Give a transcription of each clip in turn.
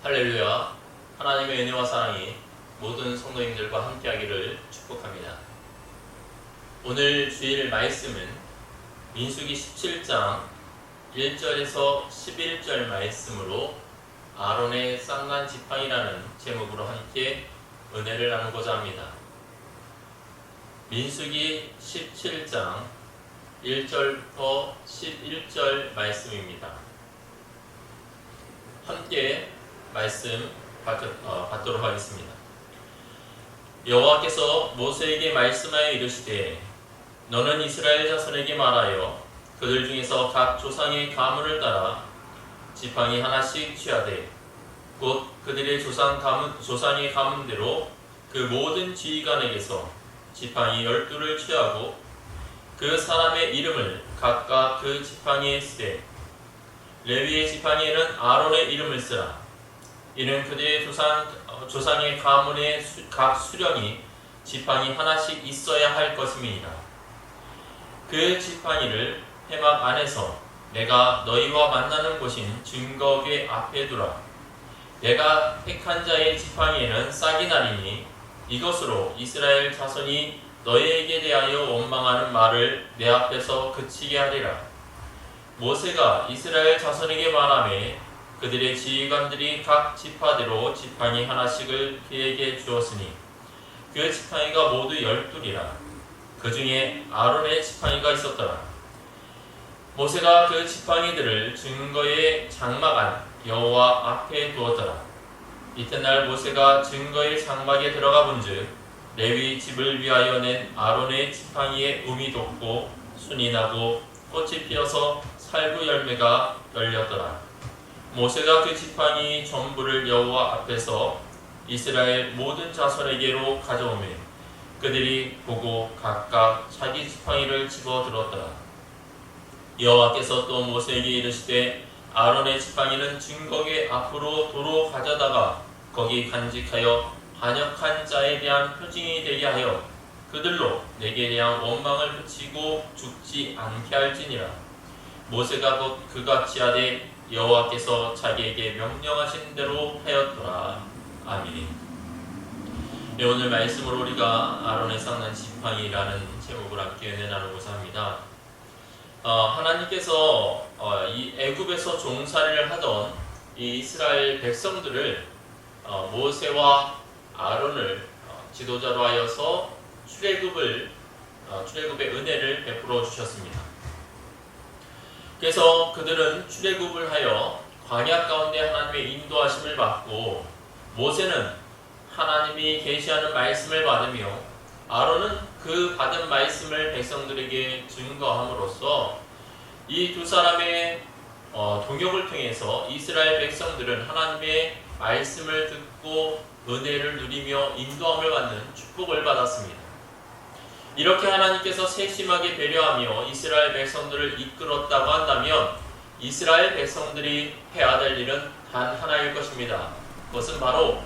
할렐루야. 하나님의 은혜와 사랑이 모든 성도님들과 함께하기를 축복합니다. 오늘 주일 말씀은 민수기 17장 1절에서 11절 말씀으로 아론의 쌍난 지팡이라는 제목으로 함께 은혜를 나누고자 합니다. 민수기 17장 1절부터 11절 말씀입니다. 함께 말씀 받도록 하겠습니다. 여호와께서 모세에게 말씀하여 이르시되 너는 이스라엘 자손에게 말하여 그들 중에서 각 조상의 가문을 따라 지팡이 하나씩 취하되 곧 그들의 조상의 가문대로 그 모든 지휘관에게서 지팡이 12를 취하고 그 사람의 이름을 각각 그 지팡이에 쓰되 레위의 지팡이에는 아론의 이름을 쓰라. 이는 그들의 조상의 가문의 각 수령이 지팡이 하나씩 있어야 할 것임이니라. 그 지팡이를 회막 안에서 내가 너희와 만나는 곳인 증거궤 앞에 두라. 내가 택한 자의 지팡이에는 싹이 나리니 이것으로 이스라엘 자손이 너희에게 대하여 원망하는 말을 내 앞에서 그치게 하리라. 모세가 이스라엘 자손에게 말하며 그들의 지휘관들이 각 지파대로 지팡이 하나씩을 그에게 주었으니 그 지팡이가 모두 12이라. 그 중에 아론의 지팡이가 있었더라. 모세가 그 지팡이들을 증거의 장막 안 여호와 앞에 두었더라. 이튿날 모세가 증거의 장막에 들어가 본즉 레위 집을 위하여 낸 아론의 지팡이에 음이 돋고 순이 나고 꽃이 피어서 살구 열매가 열렸더라. 모세가 그 지팡이 전부를 여호와 앞에서 이스라엘 모든 자손에게로 가져오매 그들이 보고 각각 자기 지팡이를 집어 들었더라. 여호와께서 또 모세에게 이르시되 아론의 지팡이는 증거궤 앞으로 도로 가져다가 거기 간직하여 반역한 자에 대한 표징이 되게 하여 그들로 내게 대한 원망을 그치고 죽지 않게 할지니라. 모세가 그같이 하되 여호와께서 자기에게 명령하신 대로 하였더라. 아멘. 네, 오늘 말씀으로 우리가 아론의 쌍난 지팡이라는 제목으로 함께 은혜 나누고자 합니다. 하나님께서 이 애굽에서 종살이를 하던 이 이스라엘 백성들을 모세와 아론을 지도자로 하여서 출애굽의 은혜를 베풀어 주셨습니다. 그래서 그들은 출애굽을 하여 광야 가운데 하나님의 인도하심을 받고 모세는 하나님이 계시하는 말씀을 받으며 아론은 그 받은 말씀을 백성들에게 증거함으로써 이 두 사람의 동역을 통해서 이스라엘 백성들은 하나님의 말씀을 듣고 은혜를 누리며 인도함을 받는 축복을 받았습니다. 이렇게 하나님께서 세심하게 배려하며 이스라엘 백성들을 이끌었다고 한다면 이스라엘 백성들이 해야 될 일은 단 하나일 것입니다. 그것은 바로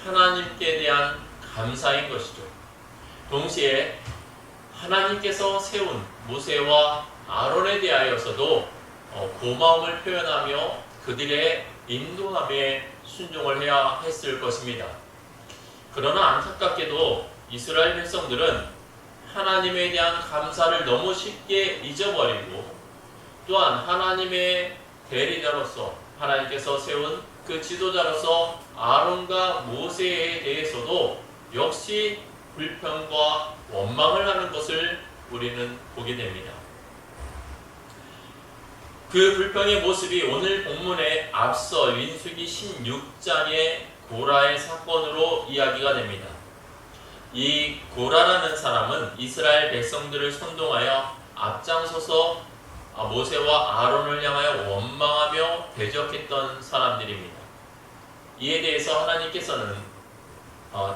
하나님께 대한 감사인 것이죠. 동시에 하나님께서 세운 모세와 아론에 대하여서도 고마움을 표현하며 그들의 인도함에 순종을 해야 했을 것입니다. 그러나 안타깝게도 이스라엘 백성들은 하나님에 대한 감사를 너무 쉽게 잊어버리고 또한 하나님의 대리자로서 하나님께서 세운 그 지도자로서 아론과 모세에 대해서도 역시 불평과 원망을 하는 것을 우리는 보게 됩니다. 그 불평의 모습이 오늘 본문에 앞서 민수기 16장의 고라의 사건으로 이야기가 됩니다. 이 고라라는 사람은 이스라엘 백성들을 선동하여 앞장서서 모세와 아론을 향하여 원망하며 대적했던 사람들입니다. 이에 대해서 하나님께서는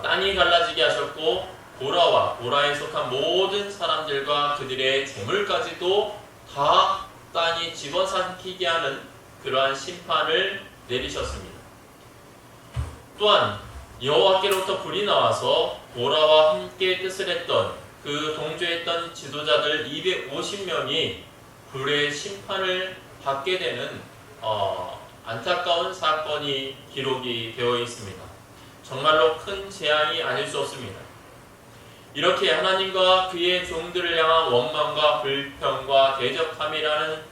땅이 갈라지게 하셨고 고라와 고라에 속한 모든 사람들과 그들의 재물까지도 다 땅이 집어삼키게 하는 그러한 심판을 내리셨습니다. 또한 여호와께로부터 불이 나와서 고라와 함께 뜻을 했던 그 동조했던 지도자들 250명이 불의 심판을 받게 되는 안타까운 사건이 기록이 되어 있습니다. 정말로 큰 재앙이 아닐 수 없습니다. 이렇게 하나님과 그의 종들을 향한 원망과 불평과 대적함이라는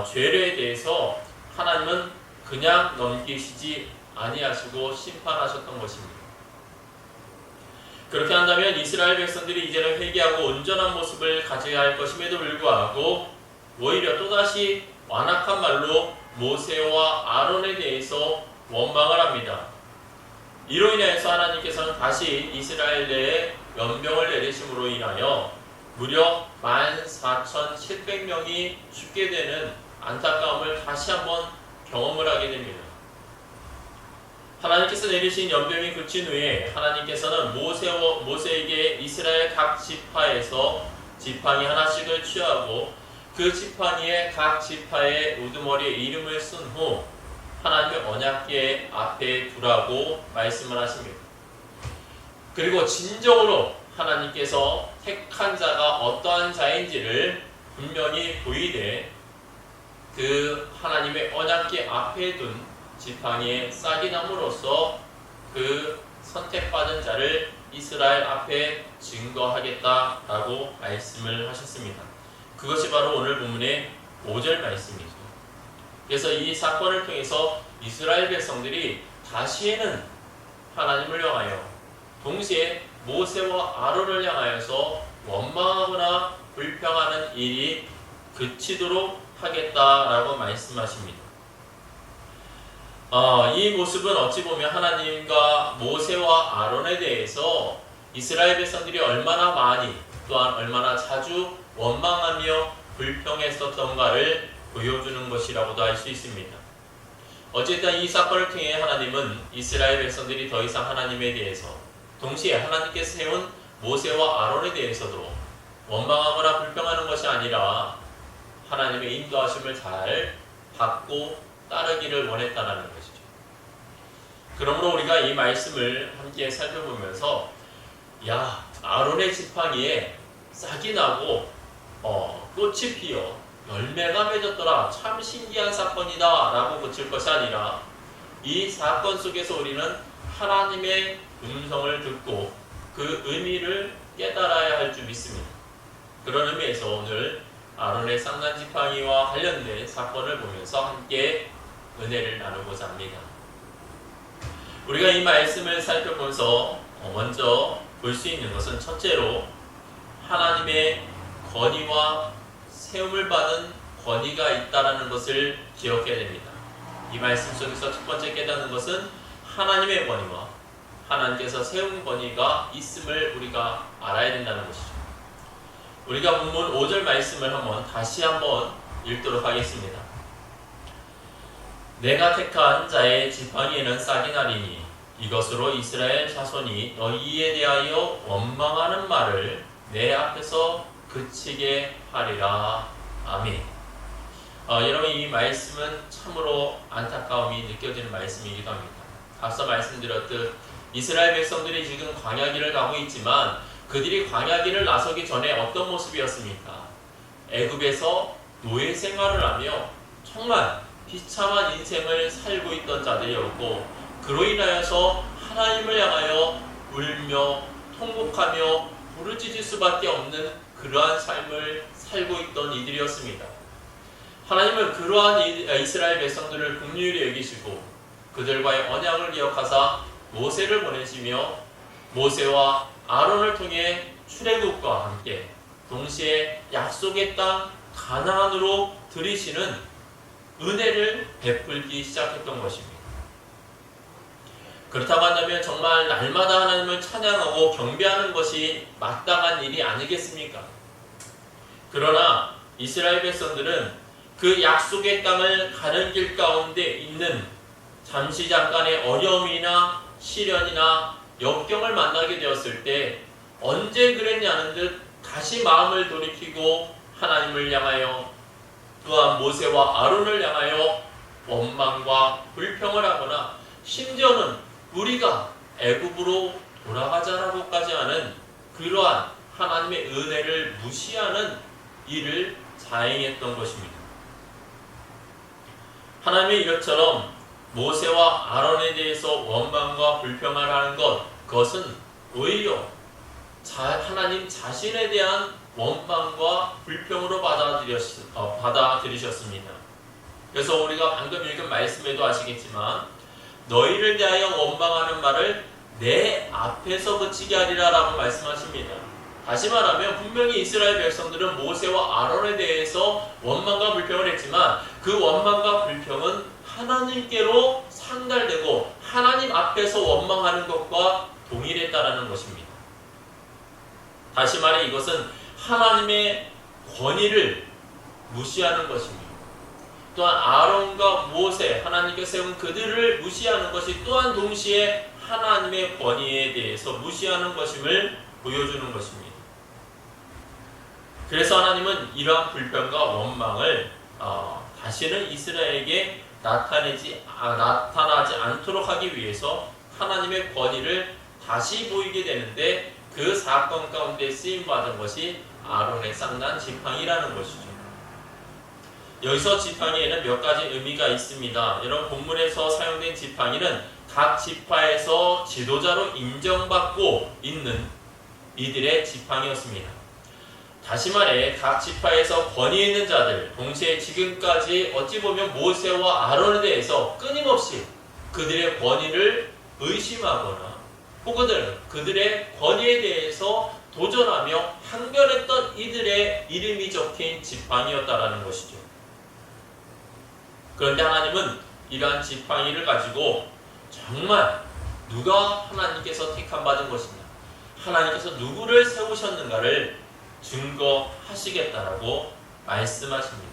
죄에 대해서 하나님은 그냥 넘기시지 아니하시고 심판하셨던 것입니다. 그렇게 한다면 이스라엘 백성들이 이제는 회개하고 온전한 모습을 가져야 할 것임에도 불구하고 오히려 또다시 완악한 말로 모세와 아론에 대해서 원망을 합니다. 이로 인해서 하나님께서는 다시 이스라엘 내에 연병을 내리심으로 인하여 무려 14,700명이 죽게 되는 안타까움을 다시 한번 경험을 하게 됩니다. 하나님께서 내리신 연병이 그친 후에 하나님께서는 모세에게 이스라엘 각 지파에서 지팡이 하나씩을 취하고 그 지팡이에 각 지파의 우두머리에 이름을 쓴 후 하나님의 언약궤 앞에 두라고 말씀을 하십니다. 그리고 진정으로 하나님께서 택한 자가 어떠한 자인지를 분명히 보이되 그 하나님의 언약궤 앞에 둔 지팡이에 싹이 남으로써 그 선택받은 자를 이스라엘 앞에 증거하겠다라고 말씀을 하셨습니다. 그것이 바로 오늘 본문의 5절 말씀이죠. 그래서 이 사건을 통해서 이스라엘 백성들이 다시에는 하나님을 향하여 동시에 모세와 아론을 향하여서 원망하거나 불평하는 일이 그치도록 하겠다라고 말씀하십니다. 이 모습은 어찌 보면 하나님과 모세와 아론에 대해서 이스라엘 백성들이 얼마나 많이 또한 얼마나 자주 원망하며 불평했었던가를 보여주는 것이라고도 할 수 있습니다. 어쨌든 이 사건을 통해 하나님은 이스라엘 백성들이 더 이상 하나님에 대해서 동시에 하나님께서 세운 모세와 아론에 대해서도 원망하거나 불평하는 것이 아니라 하나님의 인도하심을 잘 받고 따르기를 원했다는 것이죠. 그러므로 우리가 이 말씀을 함께 살펴보면서 아론의 지팡이에 싹이 나고 꽃이 피어 열매가 맺었더라, 참 신기한 사건이다 라고 그칠 것이 아니라 이 사건 속에서 우리는 하나님의 음성을 듣고 그 의미를 깨달아야 할 줄 믿습니다. 그런 의미에서 오늘 아론의 쌍난 지팡이와 관련된 사건을 보면서 함께 은혜를 나누고자 합니다. 우리가 이 말씀을 살펴보면서 먼저 볼 수 있는 것은 첫째로 하나님의 권위와 세움을 받은 권위가 있다는 것을 기억해야 됩니다. 이 말씀 속에서 첫 번째 깨닫는 것은 하나님의 권위와 하나님께서 세운 권위가 있음을 우리가 알아야 된다는 것이죠. 우리가 본문 5절 말씀을 다시 한번 읽도록 하겠습니다. 내가 택한 자의 지팡이에는 싹이 나리니 이것으로 이스라엘 자손이 너희에 대하여 원망하는 말을 내 앞에서 그치게 하리라. 아멘. 여러분, 이 말씀은 참으로 안타까움이 느껴지는 말씀이기도 합니다. 앞서 말씀드렸듯 이스라엘 백성들이 지금 광야길을 가고 있지만 그들이 광야길을 나서기 전에 어떤 모습이었습니까? 애굽에서 노예 생활을 하며 정말 비참한 인생을 살고 있던 자들이었고 그로 인하여서 하나님을 향하여 울며 통곡하며 부르짖을 수밖에 없는 그러한 삶을 살고 있던 이들이었습니다. 하나님은 그러한 이스라엘 백성들을 긍휼히 여기시고 그들과의 언약을 기억하사 모세를 보내시며 모세와 아론을 통해 출애굽과 함께 동시에 약속의 땅 가나안으로 들이시는 은혜를 베풀기 시작했던 것입니다. 그렇다고 한다면 정말 날마다 하나님을 찬양하고 경배하는 것이 마땅한 일이 아니겠습니까? 그러나 이스라엘 백성들은 그 약속의 땅을 가는 길 가운데 있는 잠시 잠깐의 어려움이나 시련이나 역경을 만나게 되었을 때 언제 그랬냐는 듯 다시 마음을 돌이키고 하나님을 향하여 또한 모세와 아론을 향하여 원망과 불평을 하거나 심지어는 우리가 애굽으로 돌아가자라고까지 하는 그러한 하나님의 은혜를 무시하는 일을 자행했던 것입니다. 하나님의 이것처럼 모세와 아론에 대해서 원망과 불평을 하는 그것은 오히려 하나님 자신에 대한 원망과 불평으로 받아들이셨습니다. 그래서 우리가 방금 읽은 말씀에도 아시겠지만 너희를 대하여 원망하는 말을 내 앞에서 그치게 하리라 라고 말씀하십니다. 다시 말하면 분명히 이스라엘 백성들은 모세와 아론에 대해서 원망과 불평을 했지만 그 원망과 불평은 하나님께로 상달되고 하나님 앞에서 원망하는 것과 동일했다라는 것입니다. 다시 말해 이것은 하나님의 권위를 무시하는 것입니다. 또한 아론과 모세, 하나님께 세운 그들을 무시하는 것이 또한 동시에 하나님의 권위에 대해서 무시하는 것임을 보여주는 것입니다. 그래서 하나님은 이러한 불평과 원망을 다시는 이스라엘에게 나타나지 않도록 하기 위해서 하나님의 권위를 다시 보이게 되는데 그 사건 가운데 쓰임받은 것이 아론의 쌍난 지팡이라는 것이죠. 여기서 지팡이에는 몇 가지 의미가 있습니다. 여러분 본문에서 사용된 지팡이는 각 지파에서 지도자로 인정받고 있는 이들의 지팡이였습니다. 다시 말해 각 지파에서 권위 있는 자들, 동시에 지금까지 어찌 보면 모세와 아론에 대해서 끊임없이 그들의 권위를 의심하거나 혹은 그들의 권위에 대해서 도전하며 항변했던 이들의 이름이 적힌 지팡이였다라는 것이죠. 그런데 하나님은 이러한 지팡이를 가지고 정말 누가 하나님께서 택함받은 것이냐, 하나님께서 누구를 세우셨는가를 증거하시겠다라고 말씀하십니다.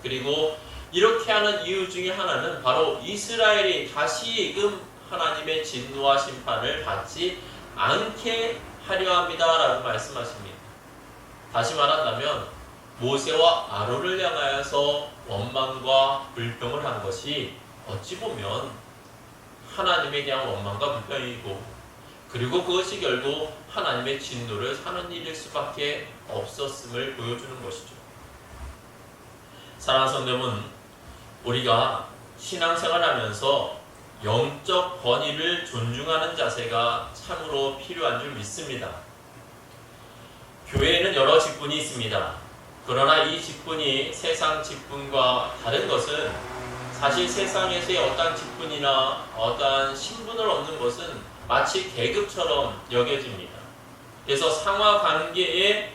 그리고 이렇게 하는 이유 중에 하나는 바로 이스라엘이 다시금 하나님의 진노와 심판을 받지 않게 하려 합니다라고 말씀하십니다. 다시 말한다면 모세와 아론을 향하여서 원망과 불평을 한 것이 어찌 보면 하나님에 대한 원망과 불평이고, 그리고 그것이 결국 하나님의 진노를 사는 일일 수밖에 없었음을 보여주는 것이죠. 사랑하는 성도님은 우리가 신앙생활하면서 영적 권위를 존중하는 자세가 참으로 필요한 줄 믿습니다. 교회에는 여러 직분이 있습니다. 그러나 이 직분이 세상 직분과 다른 것은 사실 세상에서의 어떠한 직분이나 어떠한 신분을 얻는 것은 마치 계급처럼 여겨집니다. 그래서 상하 관계의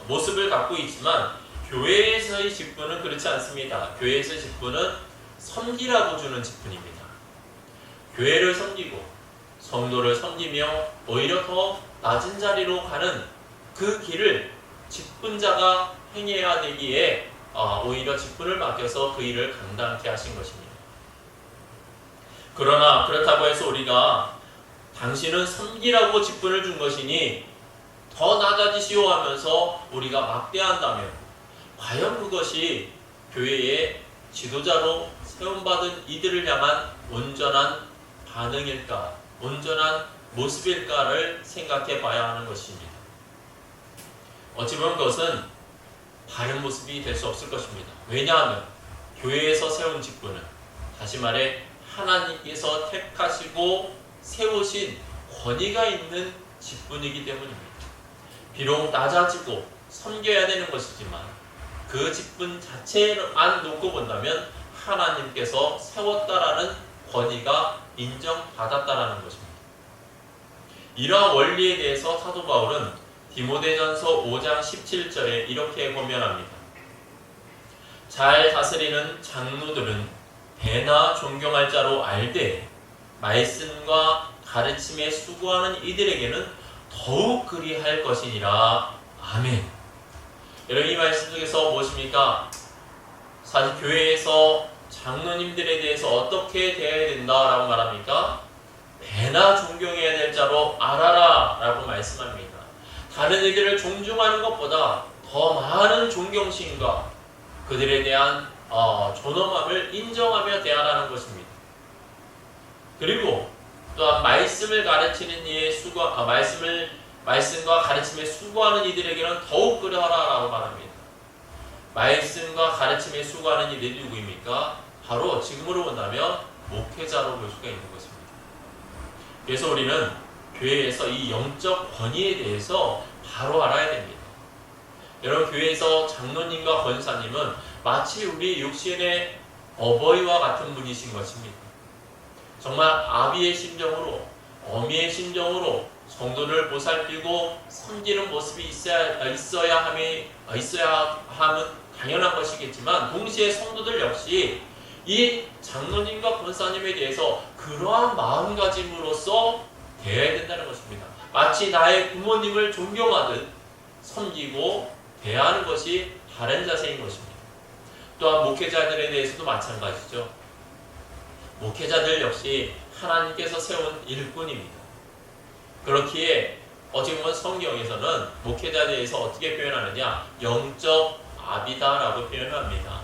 모습을 갖고 있지만 교회에서의 직분은 그렇지 않습니다. 교회에서의 직분은 섬기라고 주는 직분입니다. 교회를 섬기고 성도를 섬기며 오히려 더 낮은 자리로 가는 그 길을 직분자가 행해야 되기에 오히려 직분을 맡겨서 그 일을 감당케 하신 것입니다. 그러나 그렇다고 해서 우리가 당신은 섬기라고 직분을 준 것이니 더 낮아지시오 하면서 우리가 막대한다면 과연 그것이 교회의 지도자로 세움받은 이들을 향한 온전한 반응일까, 온전한 모습일까를 생각해 봐야 하는 것입니다. 어찌 보면 그것은 바른 모습이 될 수 없을 것입니다. 왜냐하면 교회에서 세운 직분은 다시 말해 하나님께서 택하시고 세우신 권위가 있는 직분이기 때문입니다. 비록 낮아지고 섬겨야 되는 것이지만 그 직분 자체만 놓고 본다면 하나님께서 세웠다라는 권위가 인정받았다라는 것입니다. 이러한 원리에 대해서 사도 바울은 디모데전서 5장 17절에 이렇게 권면합니다. 잘 다스리는 장로들은 배나 존경할 자로 알되 말씀과 가르침에 수고하는 이들에게는 더욱 그리할 것이니라. 아멘. 여러분 이 말씀 속에서 무엇입니까? 사실 교회에서 장로님들에 대해서 어떻게 대해야 된다라고 말합니까? 배나 존경해야 될 자로 알아라 라고 말씀합니다. 다른 이들을 존중하는 것보다 더 많은 존경심과 그들에 대한 존엄함을 인정하며 대하라는 것입니다. 그리고 또한 말씀을 가르치는 이의 말씀과 가르침에 수고하는 이들에게는 더욱 그러하라라고 말합니다. 말씀과 가르침에 수고하는 이들이 누구입니까? 바로 지금으로 본다면 목회자로 볼 수가 있는 것입니다. 그래서 우리는 교회에서 이 영적 권위에 대해서 바로 알아야 됩니다. 여러분, 교회에서 장로님과 권사님은 마치 우리 육신의 어버이와 같은 분이신 것입니다. 정말 아비의 심정으로, 어미의 심정으로 성도를 보살피고 섬기는 모습이 있어야 함은 당연한 것이겠지만, 동시에 성도들 역시 이 장로님과 권사님에 대해서 그러한 마음가짐으로써 대해야 된다는 것입니다. 마치 나의 부모님을 존경하듯 섬기고 대하는 것이 바른 자세인 것입니다. 또한 목회자들에 대해서도 마찬가지죠. 목회자들 역시 하나님께서 세운 일꾼입니다. 그렇기에 어찌 보면 성경에서는 목회자에 대해서 어떻게 표현하느냐, 영적 아비다라고 표현합니다.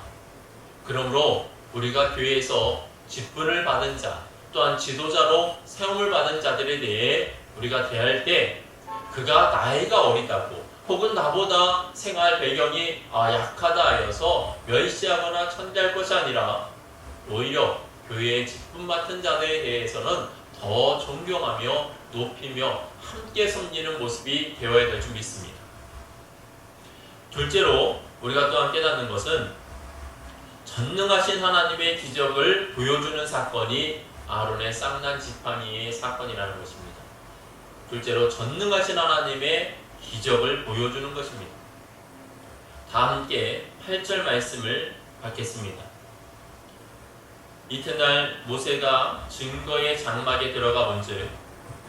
그러므로 우리가 교회에서 직분을 받은 자, 또한 지도자로 세움을 받은 자들에 대해 우리가 대할 때 그가 나이가 어리다고 혹은 나보다 생활 배경이 약하다 하여서 멸시하거나 천대할 것이 아니라 오히려 교회의 직분 맡은 자들에 대해서는 더 존경하며 높이며 함께 섬기는 모습이 되어야 될 줄 믿습니다. 둘째로 우리가 또한 깨닫는 것은 전능하신 하나님의 기적을 보여주는 사건이 아론의 쌍난 지팡이의 사건이라는 것입니다. 둘째로 전능하신 하나님의 기적을 보여주는 것입니다. 다 함께 8절 말씀을 받겠습니다. 이튿날 모세가 증거의 장막에 들어가 본즉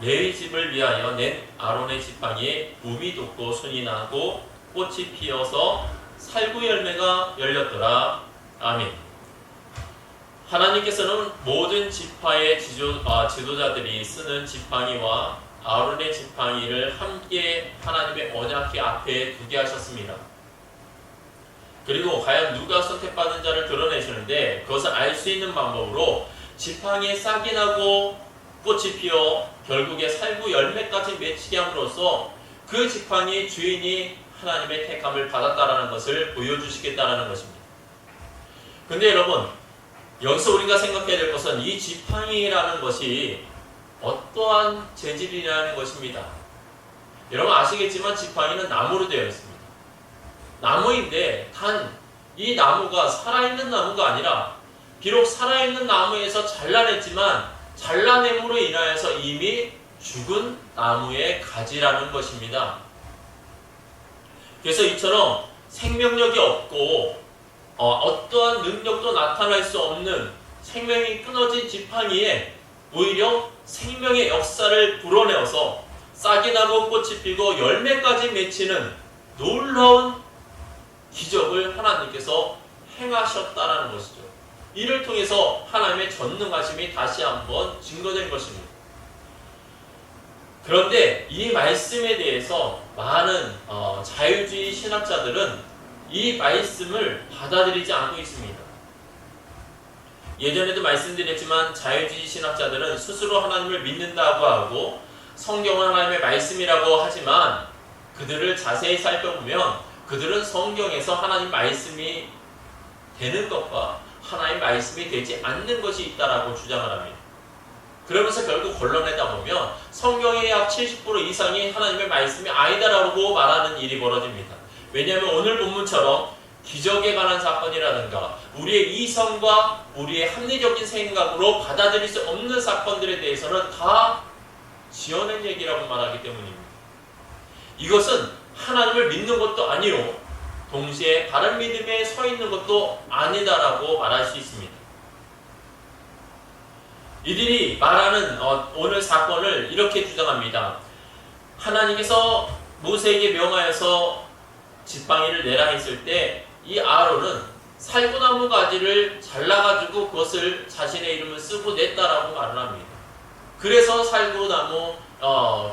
레위 집을 위하여 낸 아론의 지팡이에 우미 돋고 순이 나고 꽃이 피어서 살구 열매가 열렸더라. 아멘. 하나님께서는 모든 지파의 지도자들이 쓰는 지팡이와 아론의 지팡이를 함께 하나님의 언약궤 앞에 두게 하셨습니다. 그리고 과연 누가 선택받은 자를 드러내시는데, 그것을 알 수 있는 방법으로 지팡이에 싹이 나고 꽃이 피어 결국에 살구 열매까지 맺히게 함으로써 그 지팡이의 주인이 하나님의 택함을 받았다라는 것을 보여주시겠다라는 것입니다. 근데 여러분, 여기서 우리가 생각해야 될 것은 이 지팡이라는 것이 어떠한 재질이라는 것입니다. 여러분 아시겠지만 지팡이는 나무로 되어 있습니다. 나무인데 단 이 나무가 살아있는 나무가 아니라, 비록 살아있는 나무에서 잘라냈지만 잘라냄으로 인하여서 이미 죽은 나무의 가지라는 것입니다. 그래서 이처럼 생명력이 없고 어떠한 능력도 나타날 수 없는 생명이 끊어진 지팡이에 오히려 생명의 역사를 불어내어서 싹이 나고 꽃이 피고 열매까지 맺히는 놀라운 기적을 하나님께서 행하셨다는 것이죠. 이를 통해서 하나님의 전능하심이 다시 한번 증거된 것입니다. 그런데 이 말씀에 대해서 많은 자유주의 신학자들은 이 말씀을 받아들이지 않고 있습니다. 예전에도 말씀드렸지만 자유주의 신학자들은 스스로 하나님을 믿는다고 하고 성경은 하나님의 말씀이라고 하지만, 그들을 자세히 살펴보면 그들은 성경에서 하나님 말씀이 되는 것과 하나님 말씀이 되지 않는 것이 있다라고 주장을 합니다. 그러면서 결국 걸러내다 보면 성경의 약 70% 이상이 하나님의 말씀이 아니다라고 말하는 일이 벌어집니다. 왜냐하면 오늘 본문처럼 기적에 관한 사건이라든가 우리의 이성과 우리의 합리적인 생각으로 받아들일 수 없는 사건들에 대해서는 다 지어낸 얘기라고 말하기 때문입니다. 이것은 하나님을 믿는 것도 아니요, 동시에 바른 믿음에 서 있는 것도 아니다라고 말할 수 있습니다. 이들이 말하는 오늘 사건을 이렇게 주장합니다. 하나님께서 모세에게 명하여서 지팡이를 내라 했을 때 이 아론은 살구나무 가지를 잘라가지고 그것을 자신의 이름을 쓰고 냈다라고 말을 합니다. 그래서 살구나무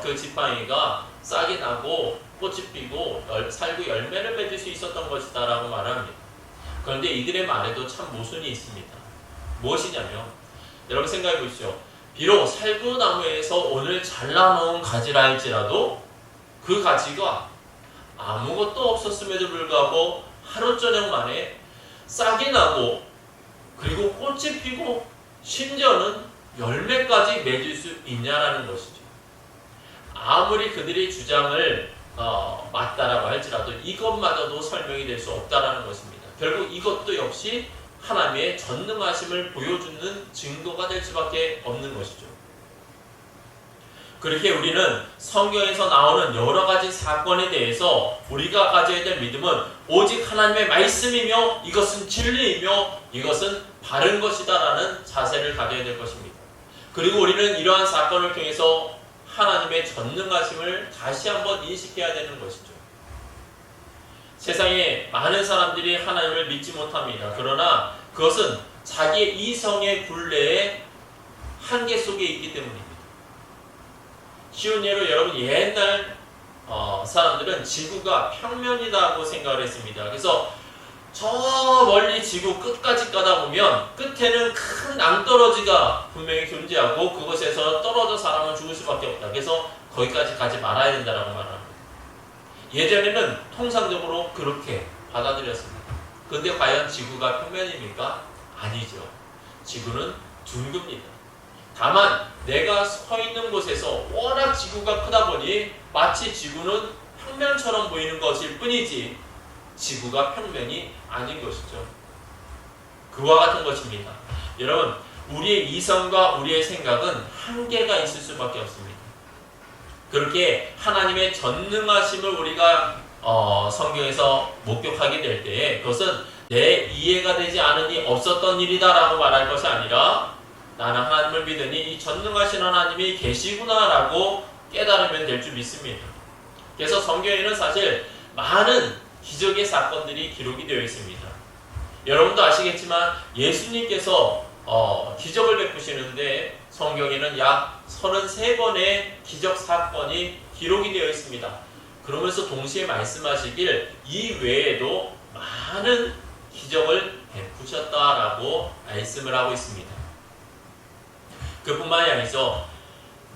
그 지팡이가 싹이 나고 꽃이 피고 살구 열매를 맺을 수 있었던 것이다 라고 말합니다. 그런데 이들의 말에도 참 모순이 있습니다. 무엇이냐면, 여러분 생각해 보십시오. 비록 살구나무에서 오늘 잘라놓은 가지라 할지라도 그 가지가 아무것도 없었음에도 불구하고 하루 저녁 만에 싹이 나고 그리고 꽃이 피고 심지어는 열매까지 맺을 수 있냐라는 것이죠. 아무리 그들이 주장을 맞다라고 할지라도 이것마저도 설명이 될 수 없다라는 것입니다. 결국 이것도 역시 하나님의 전능하심을 보여주는 증거가 될 수밖에 없는 것이죠. 그렇게 우리는 성경에서 나오는 여러 가지 사건에 대해서 우리가 가져야 될 믿음은 오직 하나님의 말씀이며 이것은 진리이며 이것은 바른 것이다라는 자세를 가져야 될 것입니다. 그리고 우리는 이러한 사건을 통해서 하나님의 전능하심을 다시 한번 인식해야 되는 것이죠. 세상에 많은 사람들이 하나님을 믿지 못합니다. 그러나 그것은 자기의 이성의 굴레의 한계 속에 있기 때문입니다. 쉬운 예로 여러분 옛날 사람들은 지구가 평면이라고 생각을 했습니다. 그래서 저 멀리 지구 끝까지 가다 보면 끝에는 큰 낭떠러지가 분명히 존재하고 그것에서 떨어져 사람은 죽을 수밖에 없다. 그래서 거기까지 가지 말아야 된다라고 말합니다. 예전에는 통상적으로 그렇게 받아들였습니다. 그런데 과연 지구가 평면입니까? 아니죠. 지구는 둥급니다. 다만 내가 서 있는 곳에서 워낙 지구가 크다 보니 마치 지구는 평면처럼 보이는 것일 뿐이지 지구가 평면이 아닌 것이죠. 그와 같은 것입니다. 여러분, 우리의 이성과 우리의 생각은 한계가 있을 수밖에 없습니다. 그렇게 하나님의 전능하심을 우리가 성경에서 목격하게 될 때에 그것은 내 이해가 되지 않으니 없었던 일이다라고 말할 것이 아니라 나는 하나님을 믿으니 이 전능하신 하나님이 계시구나라고 깨달으면 될 줄 믿습니다. 그래서 성경에는 사실 많은 기적의 사건들이 기록이 되어 있습니다. 여러분도 아시겠지만 예수님께서 기적을 베푸시는데 성경에는 약 33번의 기적 사건이 기록이 되어 있습니다. 그러면서 동시에 말씀하시길 이 외에도 많은 기적을 베푸셨다라고 말씀을 하고 있습니다. 그뿐만이 아니죠.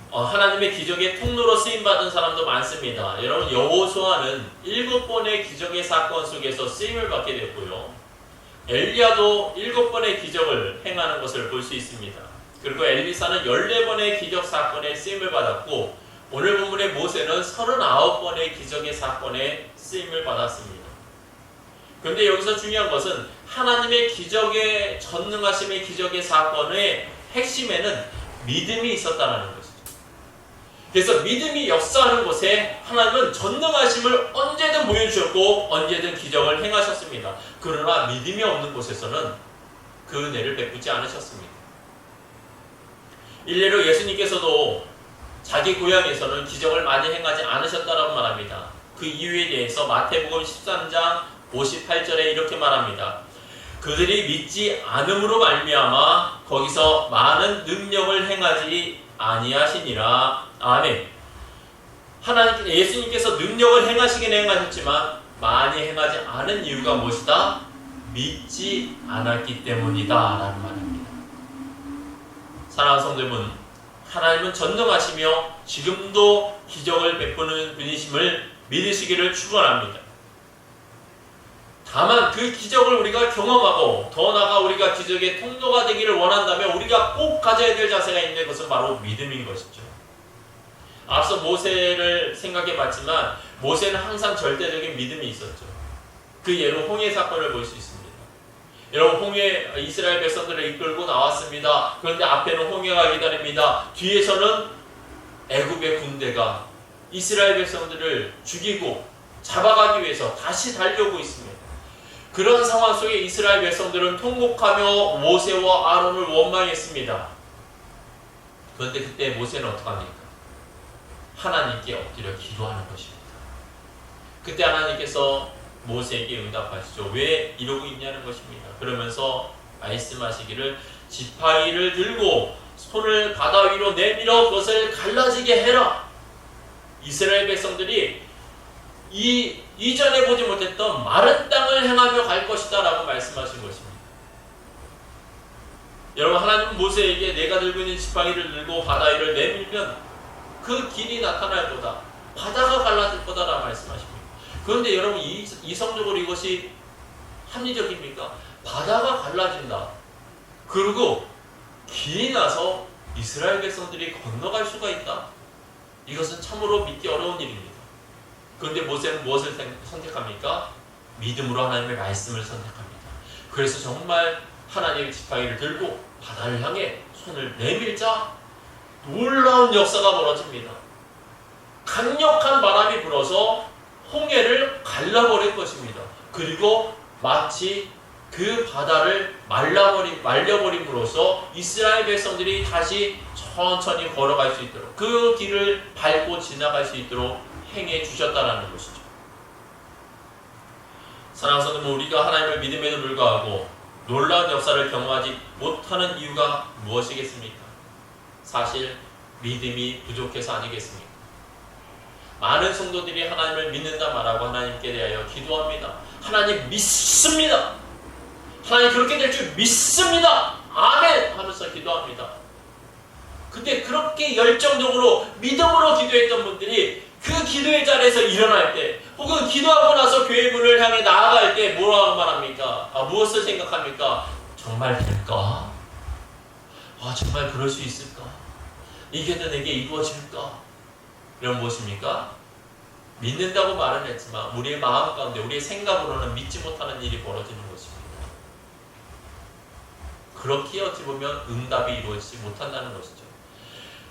하나님의 기적의 통로로 쓰임받은 사람도 많습니다. 여러분, 여호수아는 7번의 기적의 사건 속에서 쓰임을 받게 됐고요. 엘리야도 7번의 기적을 행하는 것을 볼 수 있습니다. 그리고 엘리사는 14번의 기적 사건에 쓰임을 받았고 오늘 본문의 모세는 39번의 기적의 사건에 쓰임을 받았습니다. 그런데 여기서 중요한 것은 하나님의 기적의 전능하심의 기적의 사건의 핵심에는 믿음이 있었다는 것이죠. 그래서 믿음이 역사하는 곳에 하나님은 전능하심을 언제든 보여주셨고 언제든 기적을 행하셨습니다. 그러나 믿음이 없는 곳에서는 그 은혜를 베푸지 않으셨습니다. 일례로 예수님께서도 자기 고향에서는 기적을 많이 행하지 않으셨다라고 말합니다. 그 이유에 대해서 마태복음 13장 58절에 이렇게 말합니다. 그들이 믿지 않음으로 말미암아 거기서 많은 능력을 행하지 아니하시니라. 아멘. 예수님께서 능력을 행하시긴 행하셨지만 많이 행하지 않은 이유가 무엇이다? 믿지 않았기 때문이다 라는 말입니다. 사랑하는 성도 여러분, 하나님은 전능하시며 지금도 기적을 베푸는 분이심을 믿으시기를 축원합니다. 다만 그 기적을 우리가 경험하고 더 나아가 우리가 기적의 통로가 되기를 원한다면 우리가 꼭 가져야 될 자세가 있는데 그것은 바로 믿음인 것이죠. 앞서 모세를 생각해 봤지만 모세는 항상 절대적인 믿음이 있었죠. 그 예로 홍해 사건을 볼 수 있습니다. 여러분, 홍해 이스라엘 백성들을 이끌고 나왔습니다. 그런데 앞에는 홍해가 기다립니다. 뒤에서는 애굽의 군대가 이스라엘 백성들을 죽이고 잡아가기 위해서 다시 달려오고 있습니다. 그런 상황 속에 이스라엘 백성들은 통곡하며 모세와 아론을 원망했습니다. 그런데 그때 모세는 어떡합니까? 하나님께 엎드려 기도하는 것입니다. 그때 하나님께서 모세에게 응답하시죠. 왜 이러고 있냐는 것입니다. 그러면서 말씀하시기를 지팡이를 들고 손을 바다 위로 내밀어 그것을 갈라지게 해라. 이스라엘 백성들이 이전에 보지 못했던 마른 땅을 행하며 갈 것이다 라고 말씀하신 것입니다. 여러분, 하나님은 모세에게 내가 들고 있는 지팡이를 들고 바다 위를 내밀면 그 길이 나타날 거다. 바다가 갈라질 거다 라고 말씀하십니다. 그런데 여러분, 이성적으로 이것이 합리적입니까? 바다가 갈라진다. 그리고 길이 나서 이스라엘 백성들이 건너갈 수가 있다. 이것은 참으로 믿기 어려운 일입니다. 그런데 모세는 무엇을 선택합니까? 믿음으로 하나님의 말씀을 선택합니다. 그래서 정말 하나님의 지팡이를 들고 바다를 향해 손을 내밀자 놀라운 역사가 벌어집니다. 강력한 바람이 불어서 홍해를 갈라버릴 것입니다. 그리고 마치 그 바다를 말려버림으로써 이스라엘 백성들이 다시 천천히 걸어갈 수 있도록 그 길을 밟고 지나갈 수 있도록 행해 주셨다는 것이죠. 사랑하는 성도, 우리가 하나님을 믿음에도 불구하고 놀라운 역사를 경험하지 못하는 이유가 무엇이겠습니까? 사실 믿음이 부족해서 아니겠습니까? 많은 성도들이 하나님을 믿는다 말하고 하나님께 대하여 기도합니다. 하나님 믿습니다. 하나님 그렇게 될 줄 믿습니다. 아멘 하면서 기도합니다. 근데 그렇게 열정적으로 믿음으로 기도했던 분들이 그 기도의 자리에서 일어날 때 혹은 기도하고 나서 교회 문을 향해 나아갈 때 뭐라고 말합니까? 무엇을 생각합니까? 정말 될까? 정말 그럴 수 있을까? 이게 내게 이루어질까? 이런 무엇입니까? 믿는다고 말은 했지만 우리의 마음 가운데 우리의 생각으로는 믿지 못하는 일이 벌어지는 것입니다. 그렇게 어찌 보면 응답이 이루어지지 못한다는 것이죠.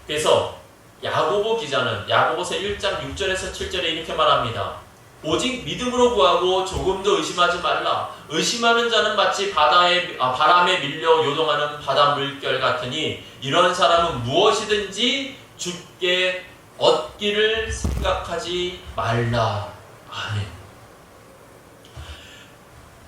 그래서 야고보 기자는 야고보서 1장 6절에서 7절에 이렇게 말합니다. 오직 믿음으로 구하고 조금도 의심하지 말라. 의심하는 자는 마치 바람에 밀려 요동하는 바다 물결 같으니 이런 사람은 무엇이든지 주께 얻기를 생각하지 말라. 아멘.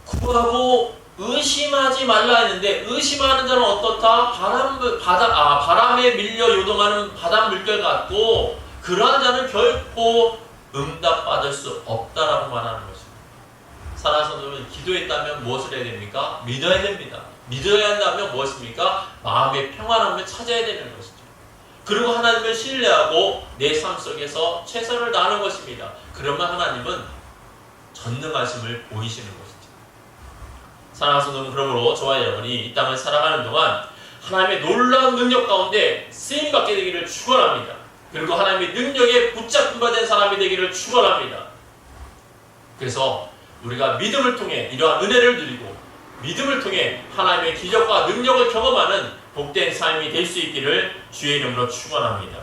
구하고 의심하지 말라 했는데 의심하는 자는 어떻다? 바람에 밀려 요동하는 바다 물결 같고 그러한 자는 결코 응답받을 수 없다라고 말하는 것입니다. 사랑하는 성도는 기도했다면 무엇을 해야 됩니까? 믿어야 됩니다. 믿어야 한다면 무엇입니까? 마음의 평안함을 찾아야 되는 것이죠. 그리고 하나님을 신뢰하고 내 삶 속에서 최선을 다하는 것입니다. 그러면 하나님은 전능하심을 보이시는 것이죠. 사랑하는 성도는 그러므로 저와 여러분이 이 땅을 살아가는 동안 하나님의 놀라운 능력 가운데 쓰임받게 되기를 축원합니다. 그리고 하나님의 능력에 붙잡힌 바 된 사람이 되기를 축원합니다. 그래서 우리가 믿음을 통해 이러한 은혜를 누리고 믿음을 통해 하나님의 기적과 능력을 경험하는 복된 삶이 될 수 있기를 주의 이름으로 축원합니다.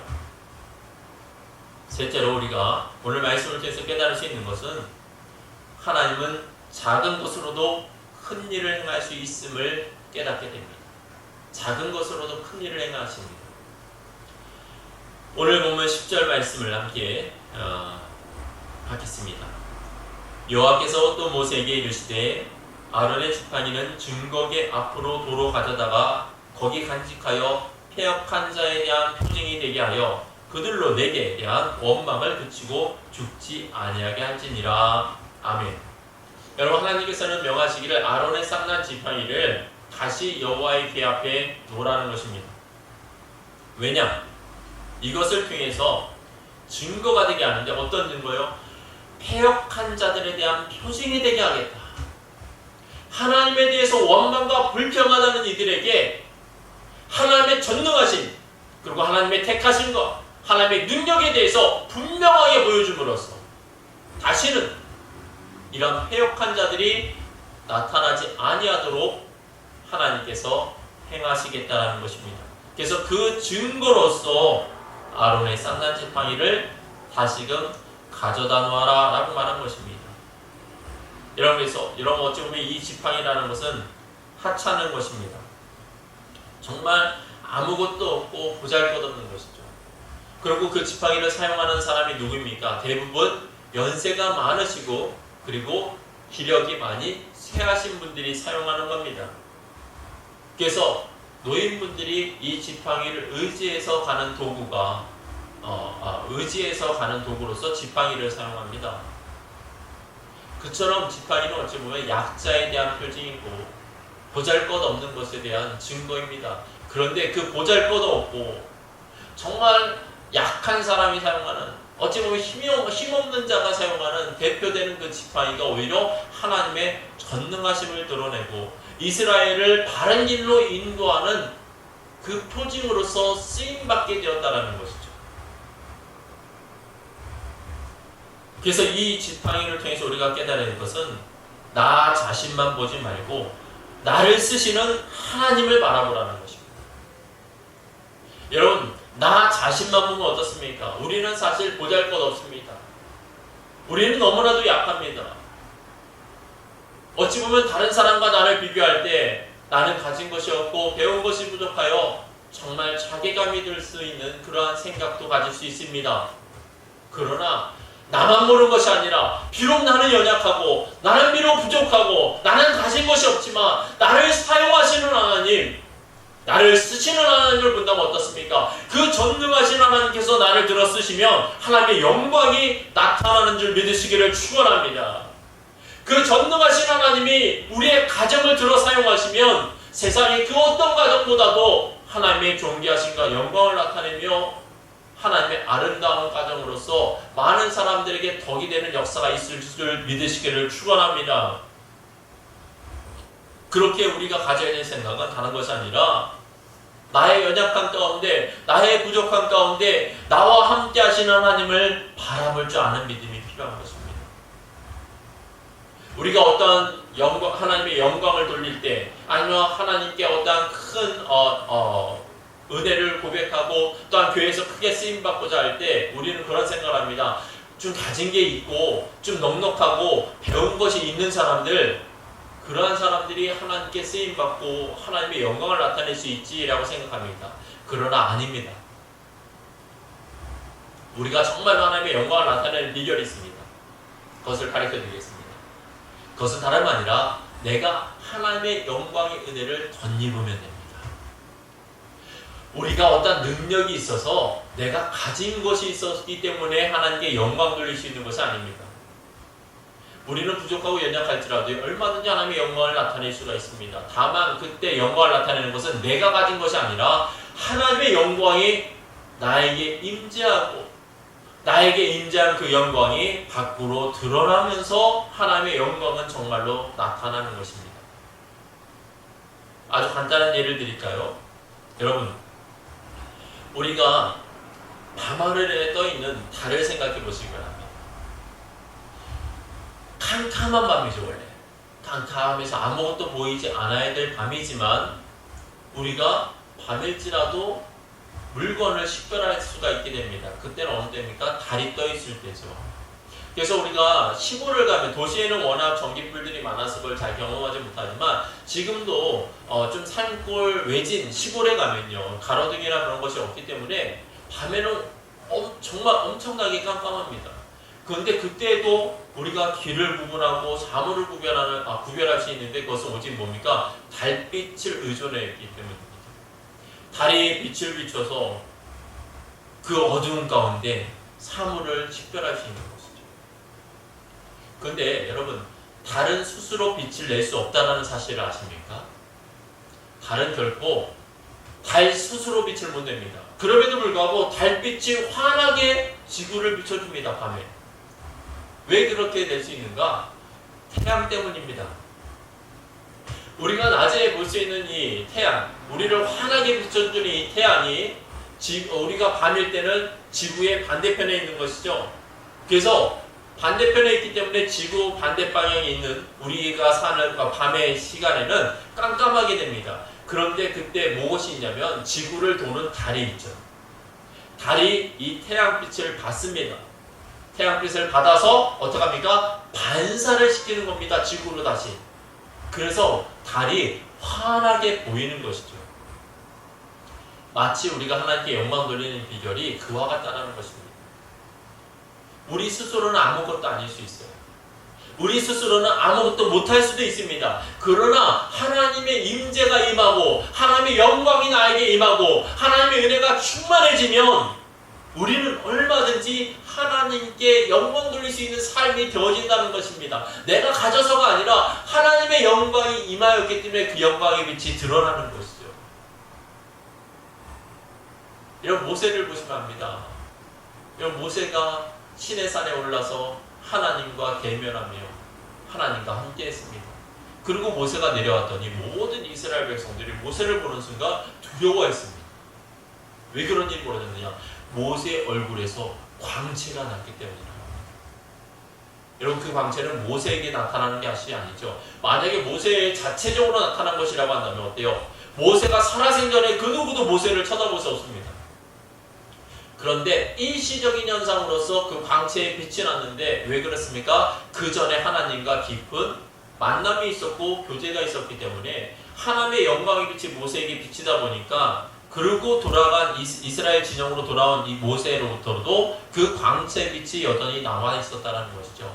셋째로 우리가 오늘 말씀을 통해서 깨달을 수 있는 것은 하나님은 작은 것으로도 큰 일을 행할 수 있음을 깨닫게 됩니다. 작은 것으로도 큰 일을 행하십니다. 오늘 보면 10절 말씀을 함께 하겠습니다. 여호와께서 또 모세에게 이르시되 아론의 지팡이는 증거계 앞으로 도로 가져다가 거기 간직하여 패역한 자에 대한 표징이 되게 하여 그들로 내게 대한 원망을 그치고 죽지 아니하게 할지니라. 아멘. 여러분, 하나님께서는 명하시기를 아론의 쌍난 지팡이를 다시 여호와의 궤 앞에 놓으라는 것입니다. 왜냐? 이것을 통해서 증거가 되게 하는데 어떤 증거요? 패역한 자들에 대한 표징이 되게 하겠다. 하나님에 대해서 원망과 불평하다는 이들에게 하나님의 전능하심 그리고 하나님의 택하심과 하나님의 능력에 대해서 분명하게 보여줌으로써 다시는 이런 패역한 자들이 나타나지 아니하도록 하나님께서 행하시겠다는 것입니다. 그래서 그 증거로서 아론의 쌍난 지팡이를 다시금 가져다 놓아라 라고 말한 것입니다. 그래서 여러분 어찌 보면 이 지팡이라는 것은 하찮은 것입니다. 정말 아무것도 없고 보잘것없는 것이죠. 그리고 그 지팡이를 사용하는 사람이 누구입니까? 대부분 연세가 많으시고 그리고 기력이 많이 쇠하신 분들이 사용하는 겁니다. 그래서 노인분들이 이 지팡이를 의지해서 가는 도구가 의지해서 가는 도구로서 지팡이를 사용합니다. 그처럼 지팡이는 어찌 보면 약자에 대한 표징이고 보잘것없는 것에 대한 증거입니다. 그런데 그 보잘것없고 정말 약한 사람이 사용하는 어찌 보면 힘없는 자가 사용하는 대표되는 그 지팡이가 오히려 하나님의 전능하심을 드러내고 이스라엘을 바른 길로 인도하는 그 표징으로서 쓰임받게 되었다는 것이죠. 그래서 이 지팡이를 통해서 우리가 깨달아야 할 것은 나 자신만 보지 말고 나를 쓰시는 하나님을 바라보라는 것입니다. 여러분, 나 자신만 보면 어떻습니까? 우리는 사실 보잘것없습니다. 우리는 너무나도 약합니다. 어찌 보면 다른 사람과 나를 비교할 때 나는 가진 것이 없고 배운 것이 부족하여 정말 자괴감이 들 수 있는 그러한 생각도 가질 수 있습니다. 그러나 나만 보는 것이 아니라 비록 나는 연약하고 나는 비록 부족하고 나는 가진 것이 없지만 나를 사용하시는 하나님, 나를 쓰시는 하나님을 본다면 어떻습니까? 그 전능하신 하나님께서 나를 들어 쓰시면 하나님의 영광이 나타나는 줄 믿으시기를 축원합니다. 그 전능하신 하나님이 우리의 가정을 들어 사용하시면 세상의 그 어떤 가정보다도 하나님의 존귀하심과 영광을 나타내며 하나님의 아름다운 가정으로서 많은 사람들에게 덕이 되는 역사가 있을 줄 믿으시기를 축원합니다. 그렇게 우리가 가져야 될 생각은 다른 것이 아니라 나의 연약함 가운데, 나의 부족함 가운데 나와 함께 하시는 하나님을 바라볼 줄 아는 믿음이 필요한 것입니다. 우리가 어떤 하나님의 영광을 돌릴 때, 아니면 하나님께 어떠한 큰 은혜를 고백하고 또한 교회에서 크게 쓰임받고자 할 때 우리는 그런 생각을 합니다. 좀 가진 게 있고 좀 넉넉하고 배운 것이 있는 사람들, 그러한 사람들이 하나님께 쓰임받고 하나님의 영광을 나타낼 수 있지라고 생각합니다. 그러나 아닙니다. 우리가 정말 하나님의 영광을 나타내는 비결이 있습니다. 그것을 가르쳐 드리겠습니다. 그것은 다름 아니라 내가 하나님의 영광의 은혜를 덧입으면 됩니다. 우리가 어떤 능력이 있어서 내가 가진 것이 있었기 때문에 하나님께 영광 돌릴 수 있는 것이 아닙니다. 우리는 부족하고 연약할지라도 얼마든지 하나님의 영광을 나타낼 수가 있습니다. 다만 그때 영광을 나타내는 것은 내가 가진 것이 아니라 하나님의 영광이 나에게 임재하고 나에게 임재한 그 영광이 밖으로 드러나면서 하나님의 영광은 정말로 나타나는 것입니다. 아주 간단한 예를 드릴까요? 여러분, 우리가 밤하늘에 떠있는 달을 생각해 보시기 바랍니다. 캄캄한 밤이죠, 원래. 캄캄해서 아무것도 보이지 않아야 될 밤이지만 우리가 밤일지라도 물건을 식별할 수가 있게 됩니다. 그때는 어느 때입니까? 달이 떠있을 때죠. 그래서 우리가 시골을 가면, 도시에는 워낙 전기불들이 많아서 그걸 잘 경험하지 못하지만 지금도 좀 산골 외진 시골에 가면요, 가로등이나 그런 것이 없기 때문에 밤에는 정말 엄청나게 깜깜합니다. 그런데 그때도 우리가 길을 구분하고 사물을 구별할 수 있는데 그것은 오직 뭡니까? 달빛을 의존해 있기 때문입니다. 달이 빛을 비춰서 그 어두운 가운데 사물을 식별할 수 있는 것이죠. 그런데 여러분, 달은 스스로 빛을 낼 수 없다는 사실을 아십니까? 달은 결코 달 스스로 빛을 못 냅니다. 그럼에도 불구하고 달빛이 환하게 지구를 비춰줍니다, 밤에. 왜 그렇게 낼 수 있는가? 태양 때문입니다. 우리가 낮에 볼 수 있는 이 태양, 우리를 환하게 비춰주는 이 태양이 우리가 밤일 때는 지구의 반대편에 있는 것이죠. 그래서 반대편에 있기 때문에 지구 반대 방향에 있는 우리가 사는 밤의 시간에는 깜깜하게 됩니다. 그런데 그때 무엇이 있냐면 지구를 도는 달이 있죠. 달이 이 태양빛을 받습니다. 태양빛을 받아서 어떻게 합니까? 반사를 시키는 겁니다. 지구로 다시. 그래서 달이 환하게 보이는 것이죠. 마치 우리가 하나님께 영광 돌리는 비결이 그와 같다는 것입니다. 우리 스스로는 아무것도 아닐 수 있어요. 우리 스스로는 아무것도 못할 수도 있습니다. 그러나 하나님의 임재가 임하고 하나님의 영광이 나에게 임하고 하나님의 은혜가 충만해지면 우리는 얼마든지 하나님께 영광 돌릴 수 있는 삶이 되어진다는 것입니다. 내가 가져서가 아니라 하나님의 영광이 임하였기 때문에 그 영광의 빛이 드러나는 것이죠. 이런 모세를 보시면 압니다. 이런 모세가 시내산에 올라서 하나님과 대면하며 하나님과 함께 했습니다. 그리고 모세가 내려왔더니 모든 이스라엘 백성들이 모세를 보는 순간 두려워했습니다. 왜 그런 일이 벌어졌느냐? 모세 얼굴에서 광채가 났기 때문이라. 여러분, 그 광채는 모세에게 나타나는 것이 아니죠. 만약에 모세 자체적으로 나타난 것이라고 한다면 어때요? 모세가 살아생전에 그 누구도 모세를 쳐다볼 수 없습니다. 그런데 일시적인 현상으로서 그 광채에 빛이 났는데 왜 그렇습니까? 그 전에 하나님과 깊은 만남이 있었고 교제가 있었기 때문에 하나님의 영광의 빛이 모세에게 비치다 보니까, 그리고 돌아간 이스라엘 진영으로 돌아온 이 모세로부터도 그 광채 빛이 여전히 남아 있었다는 것이죠.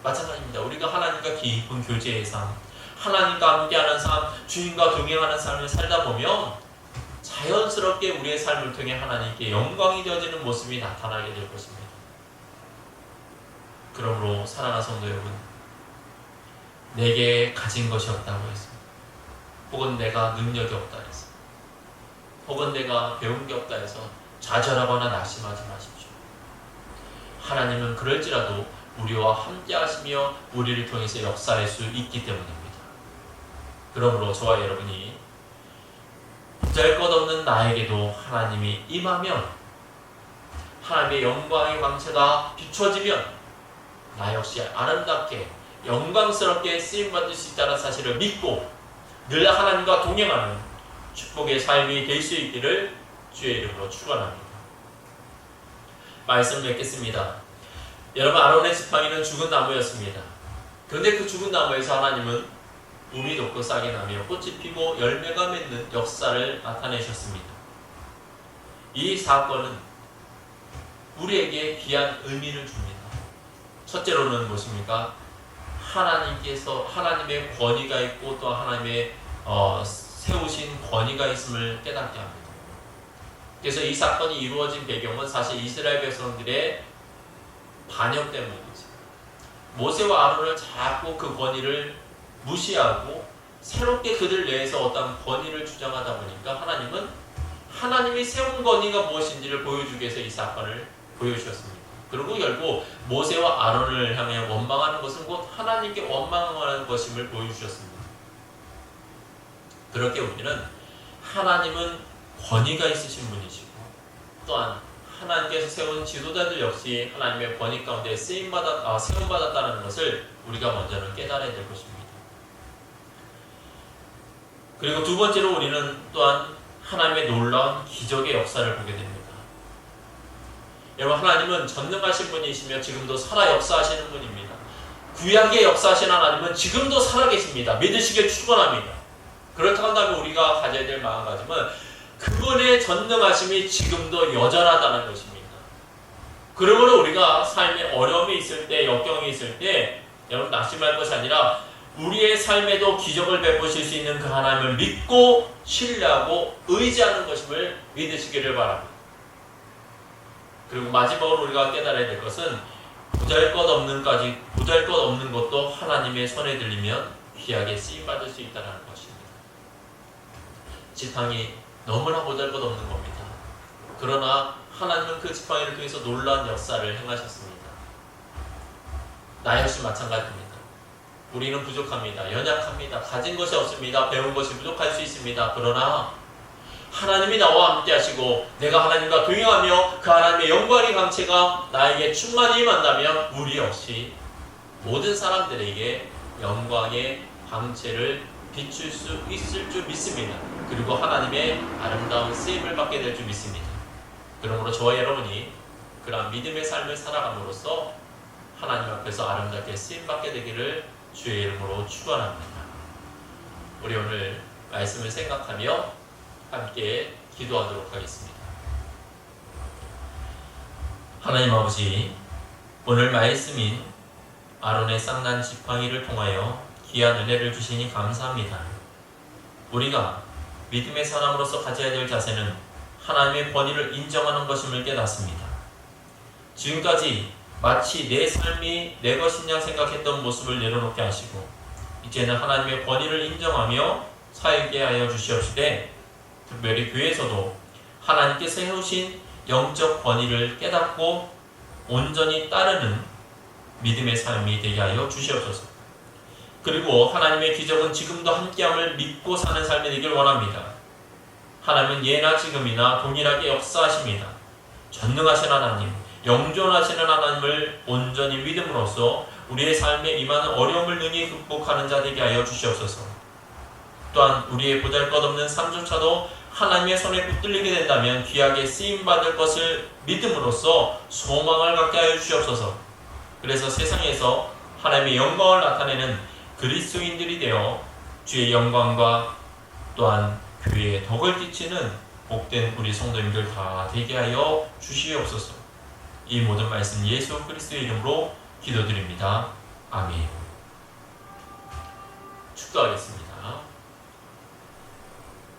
마찬가지입니다. 우리가 하나님과 깊은 교제의 삶, 하나님과 함께하는 삶, 주님과 동행하는 삶을 살다 보면 자연스럽게 우리의 삶을 통해 하나님께 영광이 되어지는 모습이 나타나게 될 것입니다. 그러므로 사랑하는 성도 여러분, 내게 가진 것이 없다고 했습니다. 혹은 내가 능력이 없다 해서, 혹은 내가 배운 게 없다 해서 좌절하거나 낙심하지 마십시오. 하나님은 그럴지라도 우리와 함께 하시며 우리를 통해서 역사할 수 있기 때문입니다. 그러므로 저와 여러분이 보잘것없는 나에게도 하나님이 임하면, 하나님의 영광의 광채가 비춰지면 나 역시 아름답게 영광스럽게 쓰임받을 수 있다는 사실을 믿고 늘 하나님과 동행하는 축복의 삶이 될 수 있기를 주의 이름으로 축원합니다. 말씀 맺겠습니다. 여러분, 아론의 지팡이는 죽은 나무였습니다. 그런데 그 죽은 나무에서 하나님은 우미 돋고 싹이 나며 꽃이 피고 열매가 맺는 역사를 나타내셨습니다. 이 사건은 우리에게 귀한 의미를 줍니다. 첫째로는 무엇입니까? 하나님께서 하나님의 권위가 있고 또 하나님의 세우신 권위가 있음을 깨닫게 합니다. 그래서 이 사건이 이루어진 배경은 사실 이스라엘 백성들의 반역 때문이죠. 모세와 아론을 자꾸 그 권위를 무시하고 새롭게 그들 내에서 어떤 권위를 주장하다 보니까 하나님은 하나님이 세운 권위가 무엇인지를 보여주기 위해서 이 사건을 보여주셨습니다. 그리고 결국 모세와 아론을 향해 원망하는 것은 곧 하나님께 원망하는 것임을 보여주셨습니다. 그렇게 우리는 하나님은 권위가 있으신 분이시고 또한 하나님께서 세운 지도자들 역시 하나님의 권위 가운데 세움받았다는 것을 우리가 먼저는 깨달아야 될 것입니다. 그리고 두 번째로 우리는 또한 하나님의 놀라운 기적의 역사를 보게 됩니다. 여러분, 하나님은 전능하신 분이시며 지금도 살아 역사하시는 분입니다. 구약의 역사하신 하나님은 지금도 살아계십니다. 믿으시길 축원합니다. 그렇다고 한다면 우리가 가져야 될 마음가짐은 그분의 전능하심이 지금도 여전하다는 것입니다. 그러므로 우리가 삶에 어려움이 있을 때, 역경이 있을 때 여러분 낙심할 것이 아니라 우리의 삶에도 기적을 베푸실 수 있는 그 하나님을 믿고 신뢰하고 의지하는 것임을 믿으시기를 바랍니다. 그리고 마지막으로 우리가 깨달아야 될 것은 보잘것없는 것도 하나님의 손에 들리면 귀하게 쓰임받을 수 있다는 것입니다. 지팡이 너무나 보잘것없는 겁니다. 그러나 하나님은 그 지팡이를 통해서 놀라운 역사를 행하셨습니다. 나 역시 마찬가지입니다. 우리는 부족합니다. 연약합니다. 가진 것이 없습니다. 배운 것이 부족할 수 있습니다. 그러나 하나님이 나와 함께 하시고 내가 하나님과 동행하며 그 하나님의 영광의 광채가 나에게 충만히 임한다면 우리 역시 모든 사람들에게 영광의 광채를 비출 수 있을 줄 믿습니다. 그리고 하나님의 아름다운 쓰임을 받게 될 줄 믿습니다. 그러므로 저와 여러분이 그러한 믿음의 삶을 살아감으로써 하나님 앞에서 아름답게 쓰임받게 되기를 주의 이름으로 축원합니다. 우리 오늘 말씀을 생각하며 함께 기도하도록 하겠습니다. 하나님 아버지, 오늘 말씀인 아론의 쌍난 지팡이를 통하여 귀한 은혜를 주시니 감사합니다. 우리가 믿음의 사람으로서 가져야 될 자세는 하나님의 권위를 인정하는 것임을 깨닫습니다. 지금까지 마치 내 삶이 내 것이냐 생각했던 모습을 내려놓게 하시고 이제는 하나님의 권위를 인정하며 살게 하여 주시옵시되 특별히 교회에서도 하나님께서 해오신 영적 권위를 깨닫고 온전히 따르는 믿음의 삶이 되게 하여 주시옵소서. 그리고 하나님의 기적은 지금도 함께함을 믿고 사는 삶이 되길 원합니다. 하나님은 예나 지금이나 동일하게 역사하십니다. 전능하신 하나님, 영존하시는 하나님을 온전히 믿음으로써 우리의 삶에 임하는 어려움을 능히 극복하는 자 되게 하여 주시옵소서. 또한 우리의 보잘것없는 삶조차도 하나님의 손에 붙들리게 된다면 귀하게 쓰임받을 것을 믿음으로써 소망을 갖게 하여 주시옵소서. 그래서 세상에서 하나님의 영광을 나타내는 그리스도인들이 되어 주의 영광과 또한 교회의 덕을 끼치는 복된 우리 성도님들 다 되게 하여 주시옵소서. 이 모든 말씀 예수 그리스도의 이름으로 기도드립니다. 아멘. 축도하겠습니다.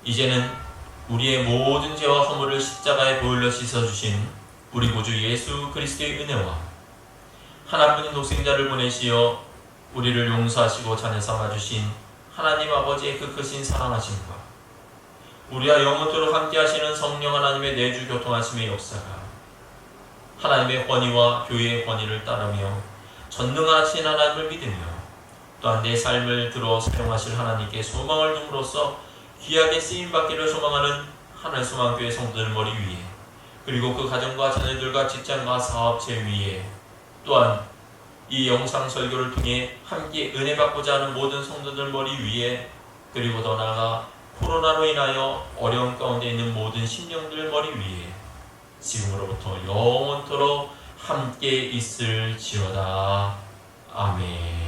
이제는 우리의 모든 죄와 허물을 십자가에 보혈로 씻어주신 우리 구주 예수 그리스도의 은혜와 하나뿐인 독생자를 보내시어 우리를 용서하시고 자녀 삼아주신 하나님 아버지의 그 크신 사랑하심과 우리와 영원토록 함께하시는 성령 하나님의 내주 교통하심의 역사가 하나님의 권위와 교회의 권위를 따르며 전능하신 하나님을 믿으며 또한 내 삶을 들어 사용하실 하나님께 소망을 둠으로써 귀하게 쓰임받기를 소망하는 하늘소망교회 성도들 머리 위에 그리고 그 가정과 자녀들과 직장과 사업체 위에 또한 이 영상 설교를 통해 함께 은혜 받고자 하는 모든 성도들 머리 위에 그리고 더 나아가 코로나로 인하여 어려움 가운데 있는 모든 심령들 머리 위에 지금으로부터 영원토록 함께 있을지어다. 아멘.